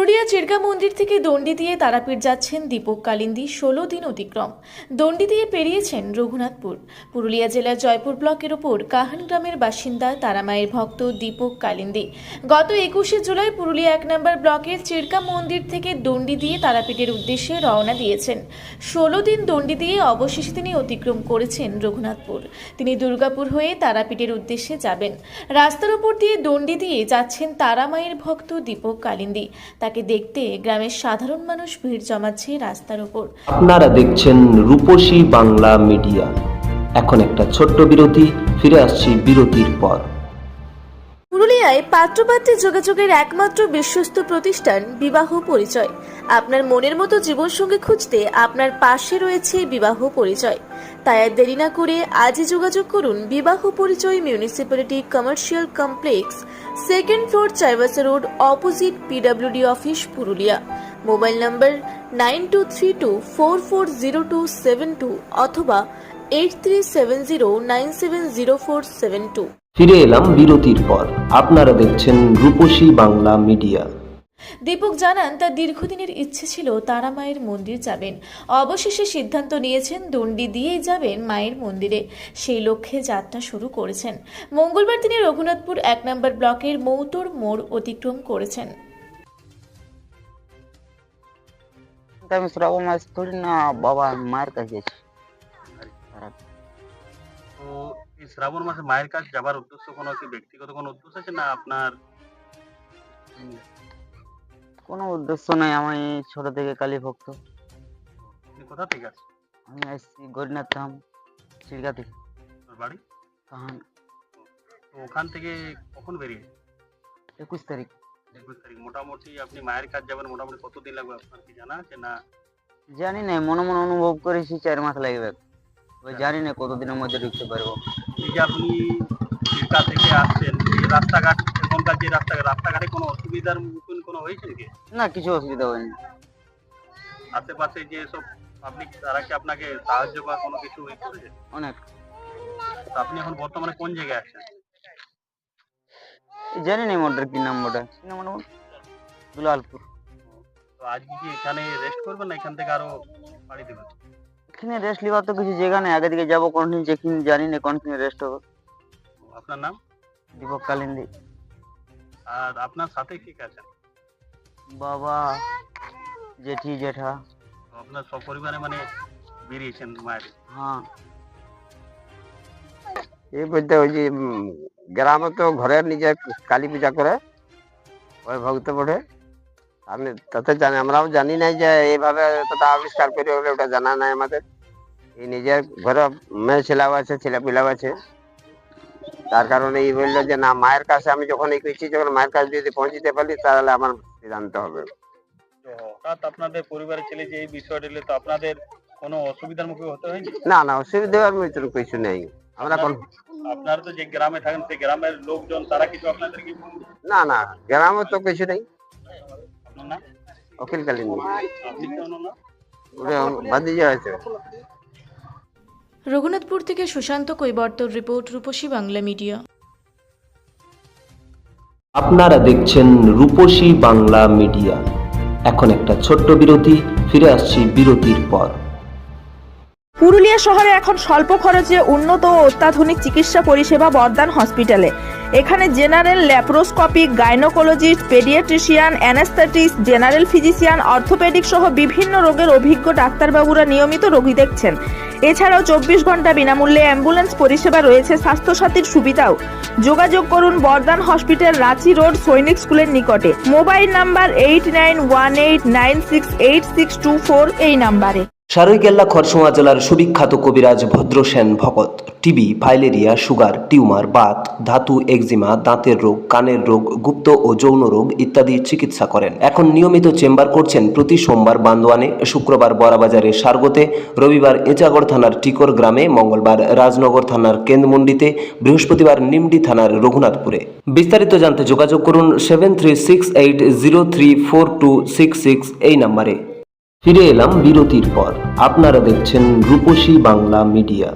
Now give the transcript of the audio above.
পুরুলিয়া চিরকা মন্দির থেকে দণ্ডি দিয়ে তারাপীঠ যাচ্ছেন দীপক কালিন্দী। 16 দিন অতিক্রম দণ্ডি দিয়ে পেরিয়েছেন রঘুনাথপুর। পুরুলিয়া জেলার জয়পুর ব্লকের ওপর কাহান গ্রামের বাসিন্দা তারামায়ের ভক্ত দীপক কালিন্দী গত 21শে জুলাই পুরুলিয়া 1 নম্বর ব্লকের চিরকা মন্দির থেকে দণ্ডি দিয়ে তারাপীঠের উদ্দেশ্যে রওনা দিয়েছেন। 16 দিন দণ্ডি দিয়ে অবশেষে তিনি অতিক্রম করেছেন রঘুনাথপুর। তিনি দুর্গাপুর হয়ে তারাপীঠের উদ্দেশ্যে যাবেন। রাস্তার ওপর দিয়ে দণ্ডি দিয়ে যাচ্ছেন তারামায়ের ভক্ত দীপক কালিন্দী। তাকে দেখতে গ্রামের সাধারণ মানুষ ভিড় জমাচ্ছে রাস্তার উপর। আপনারা দেখছেন রূপসী বাংলা মিডিয়া। এখন একটা ছোট্ট বিরতি, ফিরে আসছি বিরতির পর। পুরুলিয়ায় পাত্রপাত্রী যোগাযোগের একমাত্র বিশ্বস্ত প্রতিষ্ঠান বিবাহ পরিচয়। আপনার মনের মতো জীবনসঙ্গী খুঁজতে আপনার পাশে রয়েছে বিবাহ পরিচয়। তাই আর দেরি না করে আজই যোগাযোগ করুন বিবাহ পরিচয় municipality commercial complex, 2nd floor, Chaibasa road, opposite PWD office, Purulia. Mobile নম্বর 9232440272 অথবা 8370970472। ফিরে এলাম বিরতির পর। আপনারা দেখছেন রূপসী বাংলা মিডিয়া। দীপক জানান তার দীর্ঘদিনের ইচ্ছে ছিল তারা মায়ের মন্দির যাবেন। অবশেষে সিদ্ধান্ত নিয়েছেন দণ্ডি দিয়েই যাবেন মায়ের মন্দিরে। সেই লক্ষ্যে যাত্রা শুরু করেছেন। মঙ্গলবার তিনি রঘুনাথপুর 1 নম্বর ব্লকের মৌতর মোড় অতিক্রম করেছেন। আমি শ্রাবণ মাস থোড়ি না বাবা মায়ের কাছে আছি। তো এই শ্রাবণ মাসে মায়ের কাছে যাবার উদ্দেশ্য কোনো কি ব্যক্তিগত কোনো উদ্দেশ্য আছে না আপনার? কোনো উদ্দেশ্য নাই, আমি ছোট থেকে কালী ভক্ত। আপনি কোথা থেকে আসছেন? আমি আসছি গরিনাথ ধাম, চিরকা থেকে। আপনার বাড়ি কাহান। তো ওখান থেকে কখন বেরিয়ে? 21 তারিখ। 21 তারিখ। মোটামুটি আপনি মায়ের কাছে যাবেন, মোটামুটি কতদিন লাগবে আপনার কি জানা আছে না? জানি না, মনে মনে অনুভব করেছি 4 মাস লাগবে। ওই জানি না কতদিনের মধ্যে ঢুকতে পারবো। এই যে আপনি চিরকা থেকে আসছেন, এই রাস্তাঘাট এখনকার যে রাস্তাঘাটে কোনো অসুবিধার মুখোমুখি কোনো হয়েছে নাকি? না, কিছু অসুবিধা হয়নি। আশেপাশে যে সব পাবলিক তারা কি আপনাকে সাহায্য বা কোনো কিছু করেছে? অনেক। তো আপনি এখন বর্তমানে কোন জায়গায় আছেন? জানি না মোটর কি নাম, ওটা কি নাম দুলালপুর। তো আজকে কি এখানে রেস্ট করবেন না এখান থেকে আরো বাড়ি দেবেন? এখানে রেস্ট লিবার তো কিছু জায়গা নেই, আগে দিকে যাবো কোন যেখানে জানি না কোন রেস্ট হবে। আপনার নাম? দীপক কালিন্দী। আর আপনার সাথে কি আছেন? বাবা, জেঠি, জেঠা। তো আপনার সপরিবারে মানে বেরিয়েছেন মায়ের? হ্যাঁ। এই বলতে ওই যে গ্রামে তো ঘরে নিজে কালী পূজা করে ওই ভক্ত পড়ে। আপনি তাতে জানি, আমরাও জানি নাই যে এইভাবে তথা আবিষ্কার করে বলে, ওটা জানা নাই আমাদের। এই নিজের ঘরে মেয়ে ছেলেও আছে, ছেলে পিলাও আছে। তার কারণে এই বললো যে না, মায়ের কাছে আমি যখন এই করছি, যখন মায়ের কাছে যদি পৌঁছতে পারি তাহলে আমার সিদ্ধান্ত হবে। তো হঠাৎ আপনাদের পরিবারের ছেলে যে এই বিষয়টা এলে, তো আপনাদের কোনো অসুবিধার মুখে হতে হয়নি? না না, অসুবিধার মতো কিছু নেই। আমরা কোন আপনারা তো যে গ্রামে থাকেন সেই গ্রামের লোকজন তারা কিছু আপনাদেরকে? না না, গ্রামে তো কিছু নেই। আপনার নাম? অখিল কালিন্দী। আপনি কেন না? ওটা বাদিয়ে আছে। রঘুনাথপুর থেকে সুশান্ত কৈবর্তর রিপোর্ট, রূপসী বাংলা মিডিয়া। আপনারা দেখছেন রূপসী বাংলা মিডিয়া। এখন একটা ছোট্ট বিরতি, ফিরে আসছি বিরতির পর। পুরুলিয়া শহরে এখন স্বল্প খরচে উন্নত ও অত্যাধুনিক চিকিৎসা পরিষেবা বর্দান হসপিটালে। এখানে general, laparoscopic, gynaecologist, paediatrician, anaesthetist, general physician, orthopaedic সহ বিভিন্ন রোগের অভিজ্ঞ ডাক্তারবাবুরা নিয়মিত রোগী দেখছেন। এছাড়াও 24 ঘন্টা বিনামূল্যে অ্যাম্বুলেন্স পরিষেবা রয়েছে, স্বাস্থ্যসাথীর সুবিধাও। যোগাযোগ করুন বর্দান হসপিটাল, রাঁচি রোড, সৈনিক স্কুলের নিকটে। মোবাইল নাম্বার 8918968624 এই নাম্বারে। সারৈকেল্লা খরসুয়া জেলার সুবিখ্যাত কবিরাজ ভদ্রসেন ভকত TB, filaria, sugar, tumour, Baat, ধাতু, এক্সিমা, দাঁতের রোগ, কানের রোগ, গুপ্ত ও যৌন রোগ ইত্যাদি চিকিৎসা করেন। এখন নিয়মিত চেম্বার করছেন প্রতি সোমবার বান্দোয়ানে, শুক্রবার বড়াবাজারে সারগোতে, রবিবার এঁচাগড় থানার টিকর গ্রামে, মঙ্গলবার রাজনগর থানার কেন্দ্রমন্ডিতে, বৃহস্পতিবার নিমডি থানার রঘুনাথপুরে। বিস্তারিত জানতে যোগাযোগ করুন 7368034266 এই নাম্বারে। ফিরে এলাম বিরতির পর। আপনারা দেখছেন রূপসী বাংলা মিডিয়া।